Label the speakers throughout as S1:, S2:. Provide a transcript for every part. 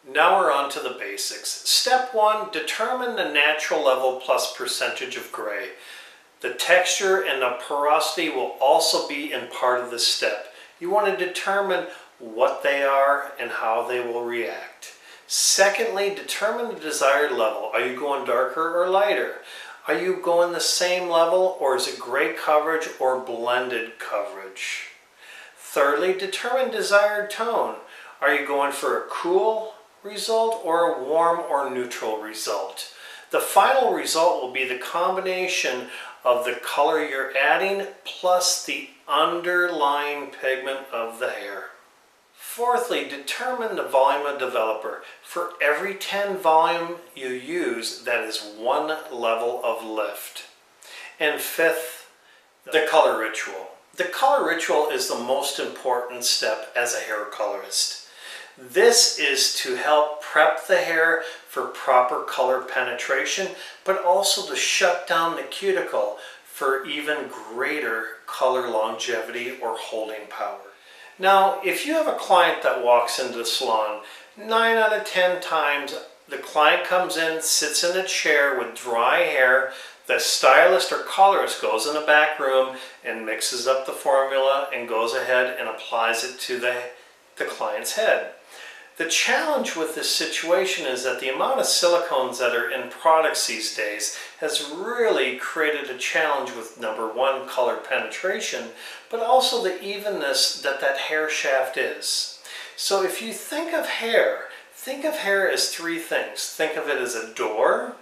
S1: Now we're on to the basics. Step 1, determine the natural level plus percentage of gray. The texture and the porosity will also be in part of this step. You want to determine what they are and how they will react. Secondly, determine the desired level. Are you going darker or lighter? Are you going the same level, or is it gray coverage or blended coverage? Thirdly, determine desired tone. Are you going for a cool result or a warm or neutral result? The final result will be the combination of the color you're adding plus the underlying pigment of the hair. Fourthly, determine the volume of developer. For every 10 volume you use, that is 1 level of lift. And fifth, the color ritual. The color ritual is the most important step as a hair colorist. This is to help prep the hair for proper color penetration, but also to shut down the cuticle for even greater color longevity or holding power. Now, if you have a client that walks into the salon, 9 out of 10 times the client comes in, sits in a chair with dry hair, the stylist or colorist goes in the back room and mixes up the formula and goes ahead and applies it to the client's head. The challenge with this situation is that the amount of silicones that are in products these days has really created a challenge with number 1, color penetration, but also the evenness that hair shaft is. So if you think of hair as 3 things. Think of it as a door,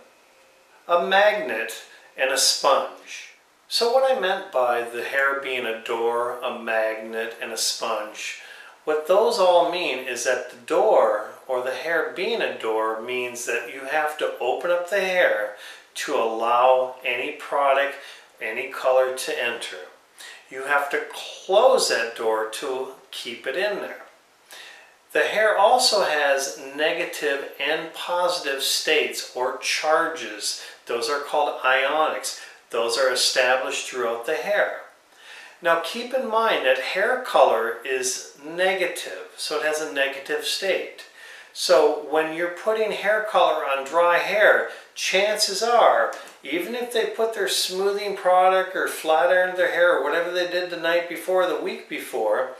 S1: a magnet, and a sponge. So what I meant by the hair being a door, a magnet, and a sponge, what those all mean is that the door, or the hair being a door, means that you have to open up the hair to allow any product, any color to enter. You have to close that door to keep it in there. The hair also has negative and positive states or charges. Those are called ionics. Those are established throughout the hair. Now keep in mind that hair color is negative, so it has a negative state. So when you're putting hair color on dry hair, chances are, even if they put their smoothing product or flat iron their hair or whatever they did the night before, the week before,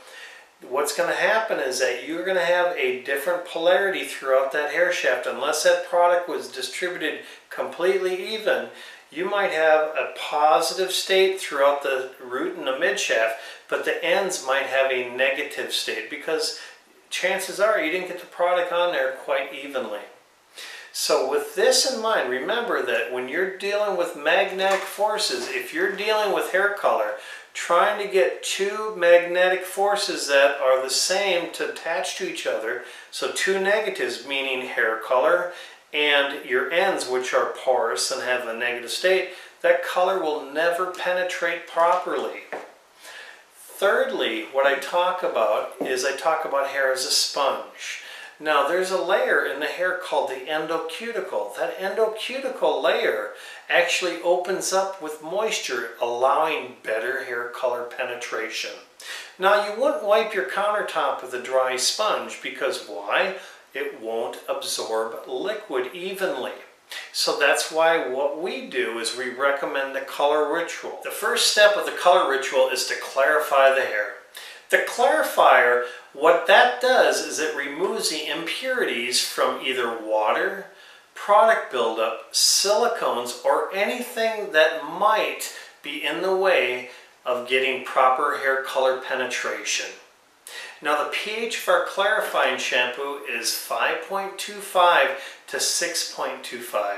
S1: what's going to happen is that you're going to have a different polarity throughout that hair shaft. Unless that product was distributed completely even, you might have a positive state throughout the root and the mid shaft, but the ends might have a negative state because chances are you didn't get the product on there quite evenly. So with this in mind, remember that when you're dealing with magnetic forces, if you're dealing with hair color, trying to get 2 magnetic forces that are the same to attach to each other, so 2 negatives meaning hair color, and your ends, which are porous and have a negative state, that color will never penetrate properly. Thirdly, what I talk about hair as a sponge. Now there's a layer in the hair called the endocuticle. That endocuticle layer actually opens up with moisture, allowing better hair color penetration. Now you wouldn't wipe your countertop with a dry sponge because why? It won't absorb liquid evenly. So that's why what we do is we recommend the color ritual. The first step of the color ritual is to clarify the hair. The clarifier, what that does is it removes the impurities from either water, product buildup, silicones, or anything that might be in the way of getting proper hair color penetration. Now the pH of our clarifying shampoo is 5.25 to 6.25.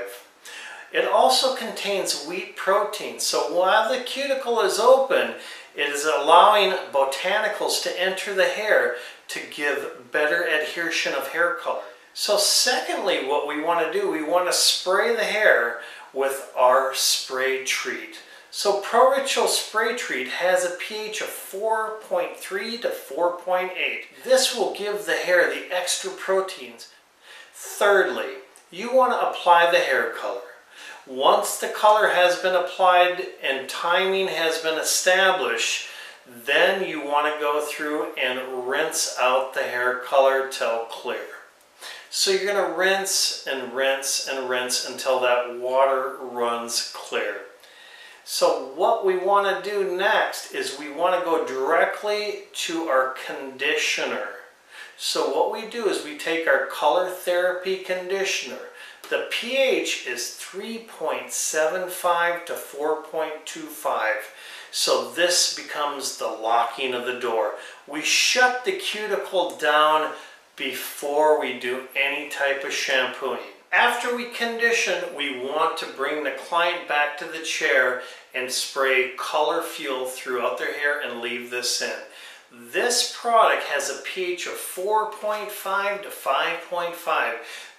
S1: It also contains wheat protein, so while the cuticle is open, it is allowing botanicals to enter the hair to give better adhesion of hair color. So secondly, what we want to do, we want to spray the hair with our spray treat. So ProRituals Spray Treat has a pH of 4.3 to 4.8. This will give the hair the extra proteins. Thirdly, you want to apply the hair color. Once the color has been applied and timing has been established, then you want to go through and rinse out the hair color till clear. So you're going to rinse and rinse and rinse until that water runs clear. So what we want to do next is we want to go directly to our conditioner. So what we do is we take our Color Therapy conditioner. The pH is 3.75 to 4.25. So this becomes the locking of the door. We shut the cuticle down before we do any type of shampooing. After we condition, we want to bring the client back to the chair and spray color fuel throughout their hair and leave this in. This product has a pH of 4.5 to 5.5.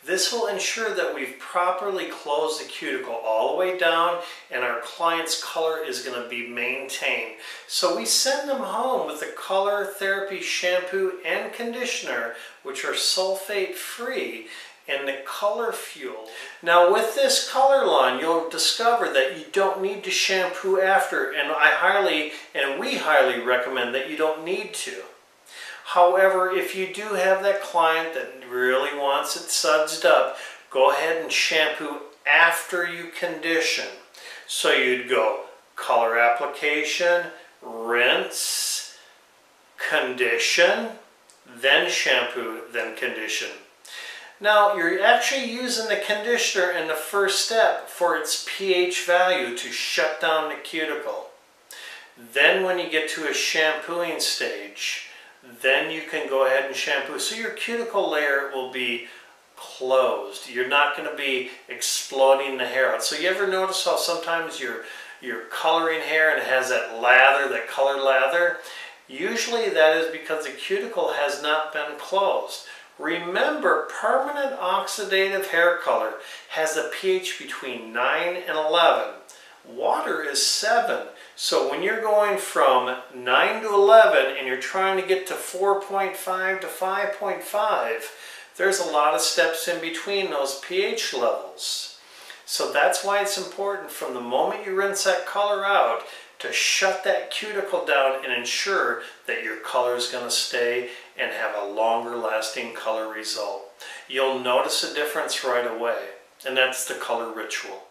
S1: This will ensure that we've properly closed the cuticle all the way down and our client's color is going to be maintained. So we send them home with the Color Therapy shampoo and conditioner, which are sulfate free, and the color fuel. Now with this color line, you'll discover that you don't need to shampoo after, and we highly recommend that you don't need to. However, if you do have that client that really wants it sudsed up, go ahead and shampoo after you condition. So you'd go color application, rinse, condition, then shampoo, then condition. Now, you're actually using the conditioner in the first step for its pH value to shut down the cuticle. Then when you get to a shampooing stage, then you can go ahead and shampoo. So your cuticle layer will be closed. You're not going to be exploding the hair out. So you ever notice how sometimes you're coloring hair and it has that lather, that color lather? Usually that is because the cuticle has not been closed. Remember, permanent oxidative hair color has a pH between 9 and 11. Water is 7. So when you're going from 9 to 11 and you're trying to get to 4.5 to 5.5, there's a lot of steps in between those pH levels. So that's why it's important from the moment you rinse that color out to shut that cuticle down and ensure that your color is going to stay and have a longer lasting color result. You'll notice a difference right away, and that's the color ritual.